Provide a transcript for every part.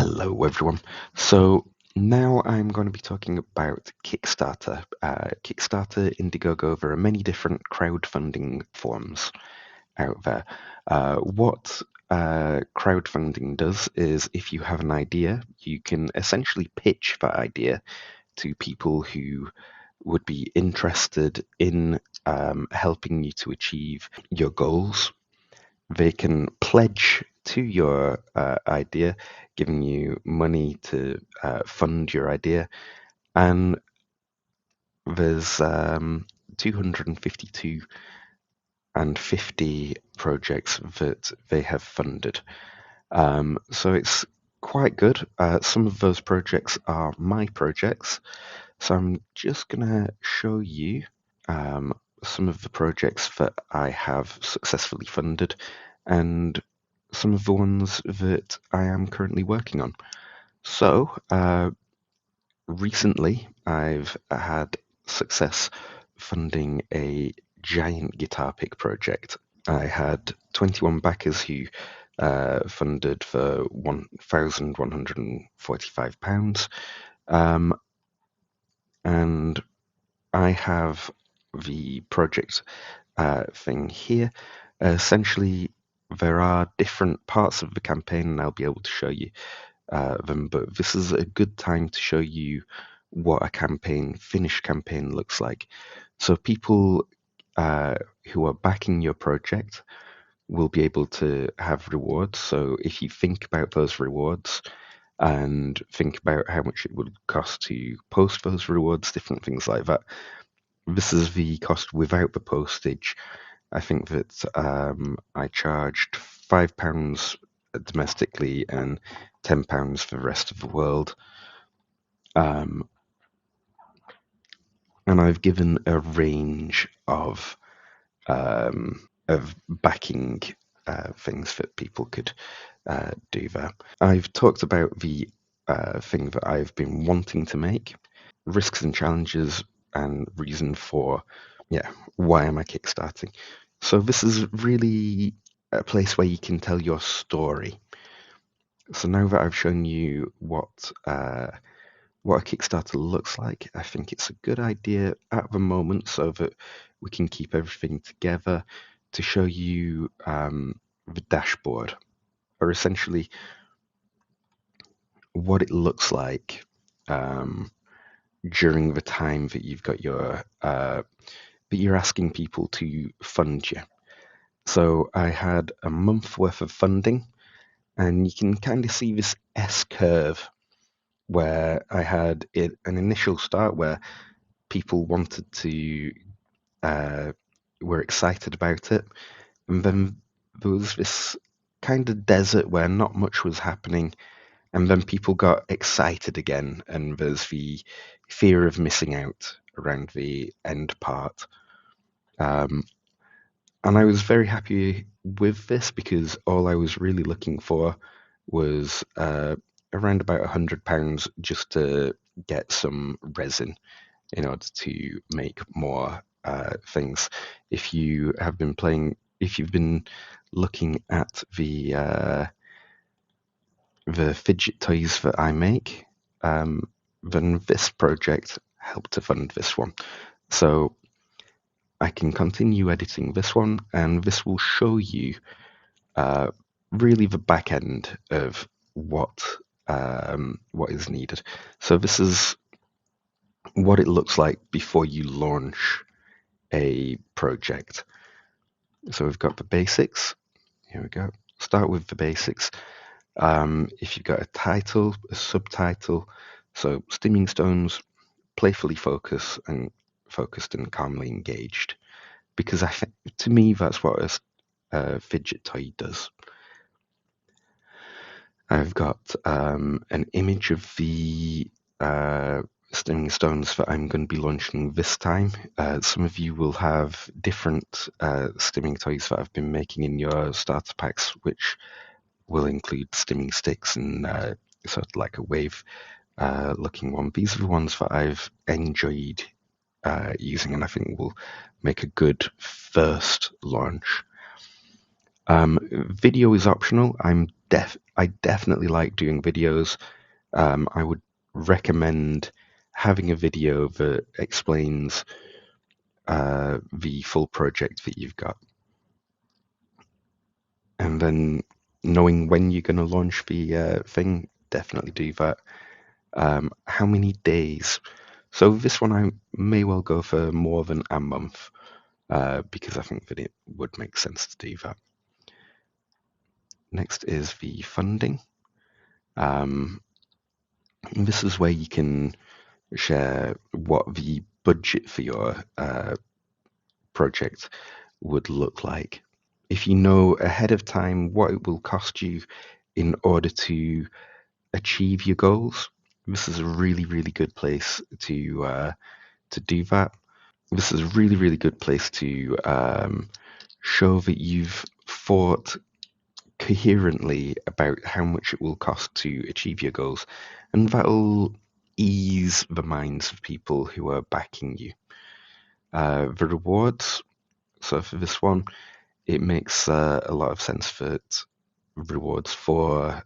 Hello, everyone. So now I'm going to be talking about Kickstarter. Kickstarter, Indiegogo, there are many different crowdfunding forms out there. What crowdfunding does is if you have an idea, you can essentially pitch that idea to people who would be interested in helping you to achieve your goals. They can pledge to your idea, giving you money to fund your idea. And there's 252 and 50 projects that they have funded. So it's quite good. Some of those projects are my projects. So I'm just going to show you some of the projects that I have successfully funded and some of the ones that I am currently working on. So recently I've had success funding a giant guitar pick project. I had 21 backers who funded for £1,145. And I have the project thing here. Essentially, there are different parts of the campaign, and I'll be able to show you them. But this is a good time to show you what a finished campaign looks like. So people who are backing your project will be able to have rewards. So if you think about those rewards and think about how much it would cost to post those rewards, different things like that. This is the cost without the postage. I think that I charged £5 domestically and £10 for the rest of the world. And I've given a range of backing things that people could do there. I've talked about the thing that I've been wanting to make, risks and challenges, and reason for, why am I kickstarting? So this is really a place where you can tell your story. So now that I've shown you what a Kickstarter looks like, I think it's a good idea at the moment so that we can keep everything together to show you the dashboard, or essentially what it looks like during the time that you've got your that you're asking people to fund you. So I had a month worth of funding, and you can kind of see this S curve where I had an initial start where people wanted to were excited about it, and then there was this kind of desert where not much was happening, and then people got excited again, and there's the fear of missing out around the end part. And I was very happy with this because all I was really looking for was around about £100 just to get some resin in order to make more things. If you've been looking at the fidget toys that I make, then this project helped to fund this one. So I can continue editing this one, and this will show you really the back end of what is needed. So this is what it looks like before you launch a project. So we've got the basics. Here we go. Start with the basics. If you've got a title, a subtitle, so Stimming Stones, playfully focused and calmly engaged, because I think, to me, that's what a fidget toy does. I've got an image of the Stimming Stones that I'm going to be launching this time. Some of you will have different stimming toys that I've been making in your starter packs, which will include stimming sticks and sort of like a wave looking one. These are the ones that I've enjoyed using, and I think will make a good first launch. Video is optional. I'm I definitely like doing videos. I would recommend having a video that explains the full project that you've got, and then knowing when you're going to launch the thing. Definitely do that. How many days? So this one I may well go for more than a month, because I think that it would make sense to do that. Next is the funding. Um, this is where you can share what the budget for your project would look like. If you know ahead of time what it will cost you in order to achieve your goals, this is a really, really good place to do that. This is a really, really good place to show that you've thought coherently about how much it will cost to achieve your goals, and that'll ease the minds of people who are backing you. The rewards, so for this one, it makes a lot of sense that rewards for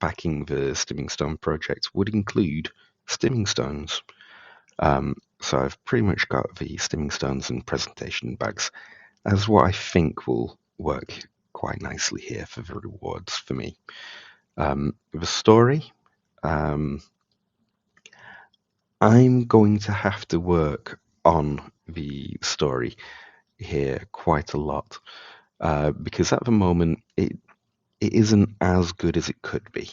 backing the Stimming Stone project would include Stimming Stones. So I've pretty much got the Stimming Stones and presentation bags as what I think will work quite nicely here for the rewards for me. The story, um, I'm going to have to work on the story here quite a lot, because at the moment it isn't as good as it could be.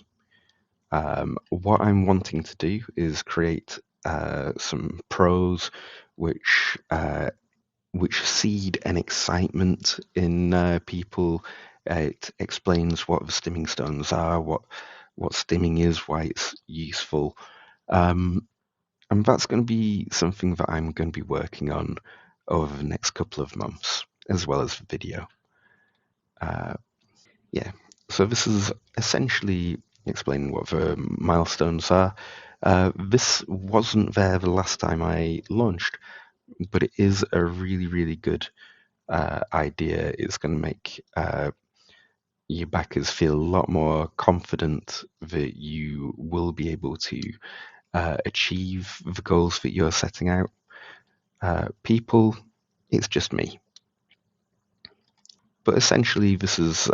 What I'm wanting to do is create some prose which seed an excitement in people. It explains what the stimming stones are, what stimming is, why it's useful. Um, and that's going to be something that I'm going to be working on over the next couple of months, as well as the video. Yeah, so this is essentially explaining what the milestones are. This wasn't there the last time I launched, but it is a really, really good idea. It's going to make your backers feel a lot more confident that you will be able to achieve the goals that you're setting out. People, it's just me. But essentially, this is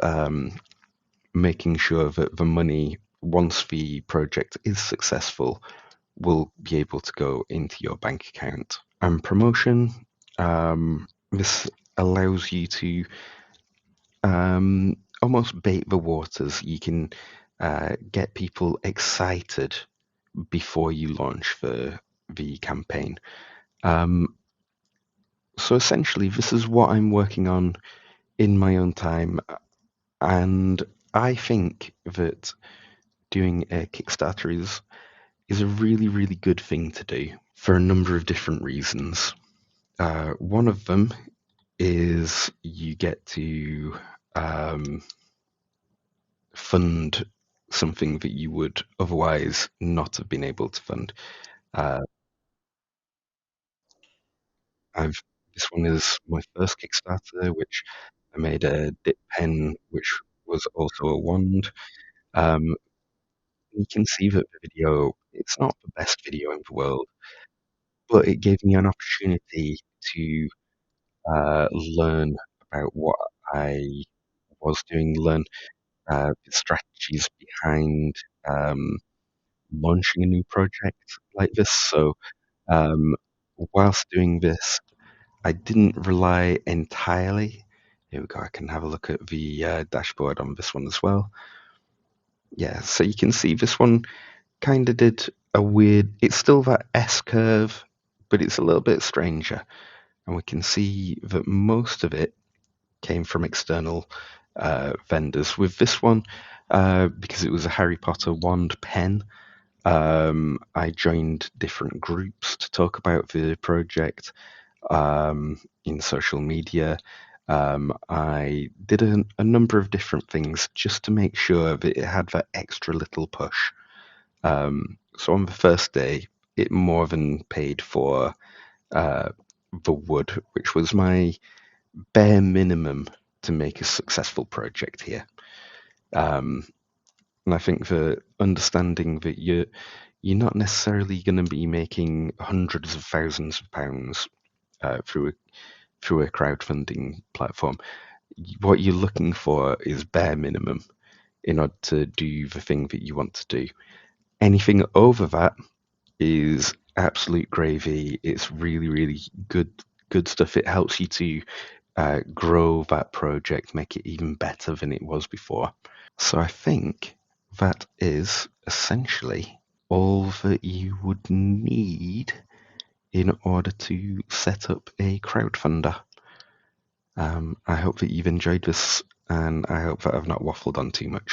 making sure that the money, once the project is successful, will be able to go into your bank account. And promotion, this allows you to almost bait the waters. You can get people excited before you launch the campaign. So essentially, this is what I'm working on in my own time, and I think that doing a Kickstarter is a really, really good thing to do for a number of different reasons. One of them is you get to fund something that you would otherwise not have been able to fund. Uh, I've This one is my first Kickstarter, which I made a dip pen, which was also a wand. Um, you can see that the video, it's not the best video in the world, but it gave me an opportunity to learn about what I was doing, learn the strategies behind um, launching a new project like this. So, um, whilst doing this, I didn't rely entirely. Here we go. I can have a look at the dashboard on this one as well. Yeah, so you can see this one kind of did a weird. It's still that S curve, but it's a little bit stranger, and we can see that most of it came from external vendors. With this one, because it was a Harry Potter wand pen, I joined different groups to talk about the project in social media. I did a number of different things just to make sure that it had that extra little push. So on the first day, it more than paid for uh, the wood, which was my bare minimum to make a successful project here. And I think the understanding that you're not necessarily going to be making hundreds of thousands of pounds through a crowdfunding platform. What you're looking for is bare minimum in order to do the thing that you want to do. Anything over that is absolute gravy. It's really, really good stuff. It helps you to grow that project, make it even better than it was before. So I think that is essentially all that you would need in order to set up a crowdfunder. I hope that you've enjoyed this, and I hope that I've not waffled on too much.